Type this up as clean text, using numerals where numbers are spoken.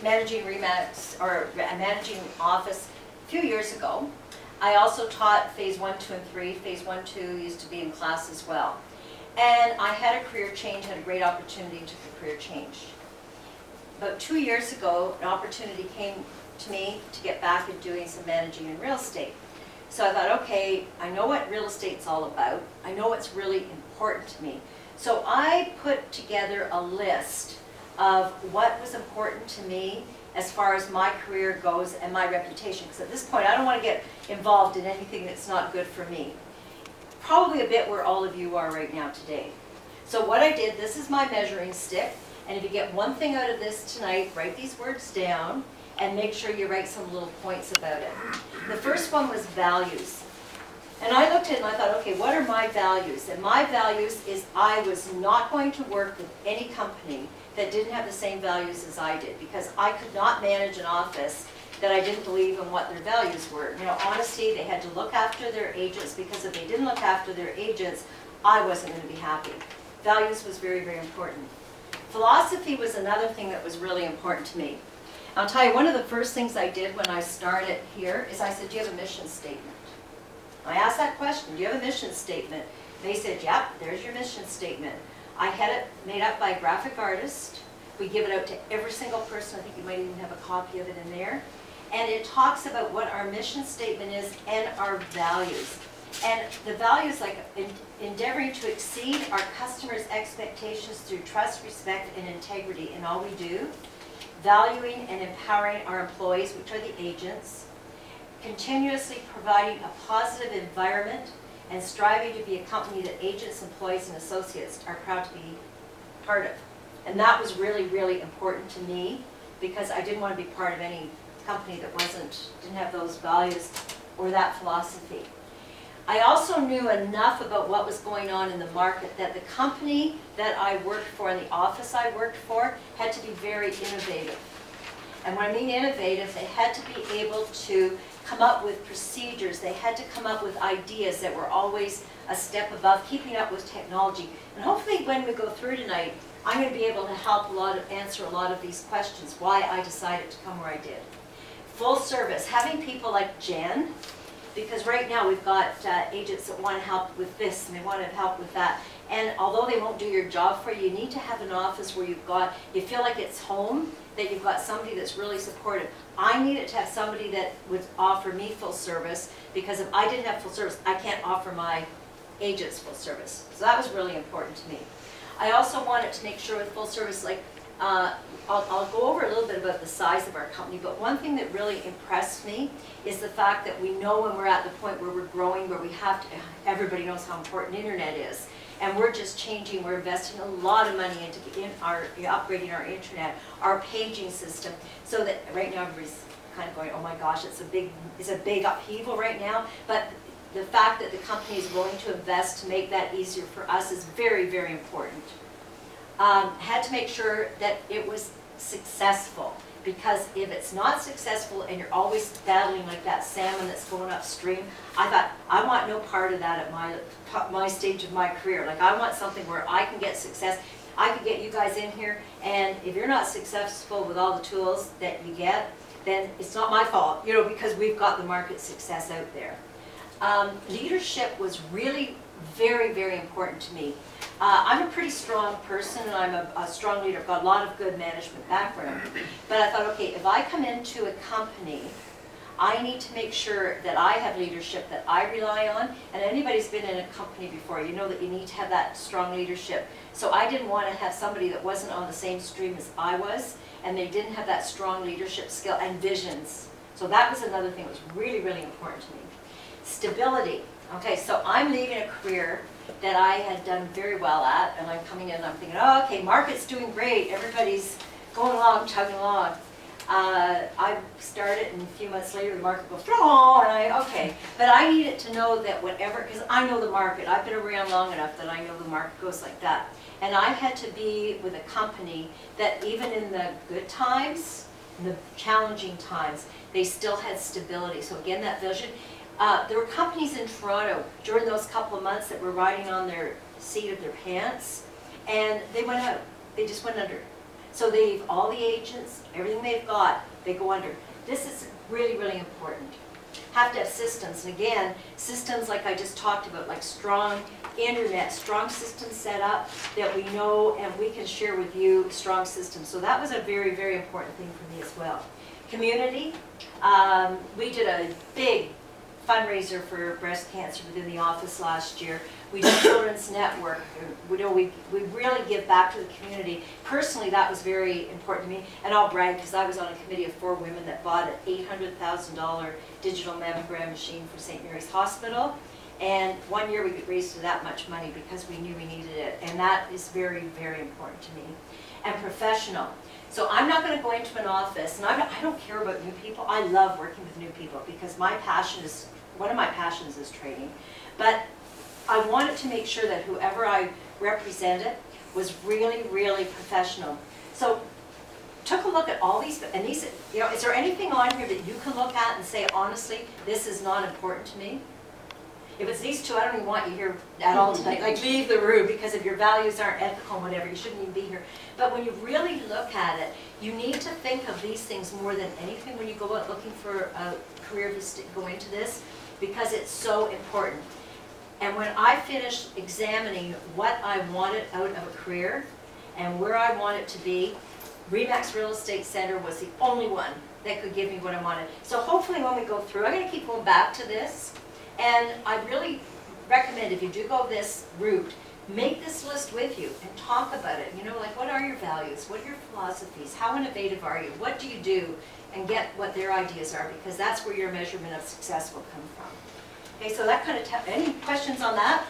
managing Remax or managing office a few years ago. I also taught phase 1, 2, and 3. Phase 1, 2 used to be in class as well. And I had a career change, had a great opportunity to the career change. About 2 years ago, an opportunity came to me to get back and doing some managing in real estate. So I thought, okay, I know what real estate's all about. I know what's really important to me. So I put together a list of what was important to me as far as my career goes and my reputation. Because at this point, I don't want to get involved in anything that's not good for me. Probably a bit where all of you are right now today. So what I did, this is my measuring stick. And if you get one thing out of this tonight, write these words down and make sure you write some little points about it. The first one was values. And I looked at it and I thought, okay, what are my values? And my values is I was not going to work with any company that didn't have the same values as I did, because I could not manage an office that I didn't believe in what their values were. You know, honesty, they had to look after their agents, because if they didn't look after their agents, I wasn't going to be happy. Values was very, very important. Philosophy was another thing that was really important to me. I'll tell you, one of the first things I did when I started here is I said, do you have a mission statement? I asked that question, do you have a mission statement? They said, yep, there's your mission statement. I had it made up by a graphic artist. We give it out to every single person. I think you might even have a copy of it in there. And it talks about what our mission statement is and our values. And the values, like endeavoring to exceed our customers' expectations through trust, respect, and integrity in all we do. Valuing and empowering our employees, which are the agents. Continuously providing a positive environment and striving to be a company that agents, employees, and associates are proud to be part of. And that was really, really important to me, because I didn't want to be part of any company that didn't have those values or that philosophy. I also knew enough about what was going on in the market that the company that I worked for and the office I worked for had to be very innovative. And when I mean innovative, they had to be able to come up with procedures. They had to come up with ideas that were always a step above, keeping up with technology. And hopefully when we go through tonight, I'm going to be able to help answer a lot of these questions, why I decided to come where I did. Full service, having people like Jen, because right now we've got agents that want help with this and they want to help with that. And although they won't do your job for you, you need to have an office where you feel like it's home, that you've got somebody that's really supportive. I needed to have somebody that would offer me full service, because if I didn't have full service, I can't offer my agents full service. So that was really important to me. I also wanted to make sure with full service, like, I'll go over a little bit about the size of our company, but one thing that really impressed me is the fact that we know when we're at the point where we're growing, where we have to, everybody knows how important internet is. And we're just changing, we're investing a lot of money into upgrading our internet, our paging system, so that right now everybody's kind of going, oh my gosh, it's a big upheaval right now. But the fact that the company is willing to invest to make that easier for us is very, very important. Had to make sure that it was successful, because if it's not successful and you're always battling like that salmon that's going upstream, I thought, I want no part of that at my stage of my career. Like, I want something where I can get success. I can get you guys in here, and if you're not successful with all the tools that you get, then it's not my fault, you know, because we've got the market success out there. Leadership was really very, very important to me. I'm a pretty strong person, and I'm a strong leader. I've got a lot of good management background. But I thought, okay, if I come into a company, I need to make sure that I have leadership that I rely on. And anybody's been in a company before, you know that you need to have that strong leadership. So I didn't want to have somebody that wasn't on the same stream as I was, and they didn't have that strong leadership skill and visions. So that was another thing that was really, really important to me. Stability. Okay, so I'm leaving a career that I had done very well at, and I'm coming in and I'm thinking, oh, okay, market's doing great, everybody's going along, chugging along. I started, and a few months later the market goes, oh, and okay. But I needed to know that whatever, because I know the market, I've been around long enough that I know the market goes like that. And I had to be with a company that even in the good times, in the challenging times, they still had stability. So again, that vision. There were companies in Toronto during those couple of months that were riding on their seat of their pants, and they went out. They just went under. So all the agents, everything they've got, they go under. This is really, really important. Have to have systems, and again, systems like I just talked about, like strong internet, strong systems set up that we know and we can share with you, strong systems. So that was a very, very important thing for me as well. Community, we did a big fundraiser for breast cancer within the office last year. We did Children's Network. We really give back to the community. Personally, that was very important to me. And I'll brag because I was on a committee of 4 women that bought an $800,000 digital mammogram machine for St. Mary's Hospital. And one year we could raise that much money because we knew we needed it. And that is very, very important to me. And professional. So I'm not going to go into an office, and I don't care about new people. I love working with new people because my passion is, one of my passions is training. But I wanted to make sure that whoever I represented was really, really professional. So took a look at all these, and these, you know, is there anything on here that you can look at and say, honestly, this is not important to me? If it's these two, I don't even want you here at all tonight. Like, leave the room, because if your values aren't ethical and whatever, you shouldn't even be here. But when you really look at it, you need to think of these things more than anything when you go out looking for a career to go into this, because it's so important. And when I finished examining what I wanted out of a career and where I wanted to be, RE/MAX Real Estate Center was the only one that could give me what I wanted. So hopefully when we go through, I'm going to keep going back to this. And I really recommend, if you do go this route, make this list with you and talk about it. You know, like, what are your values? What are your philosophies? How innovative are you? What do you do? And get what their ideas are, because that's where your measurement of success will come from. Okay, so that kind of, any questions on that?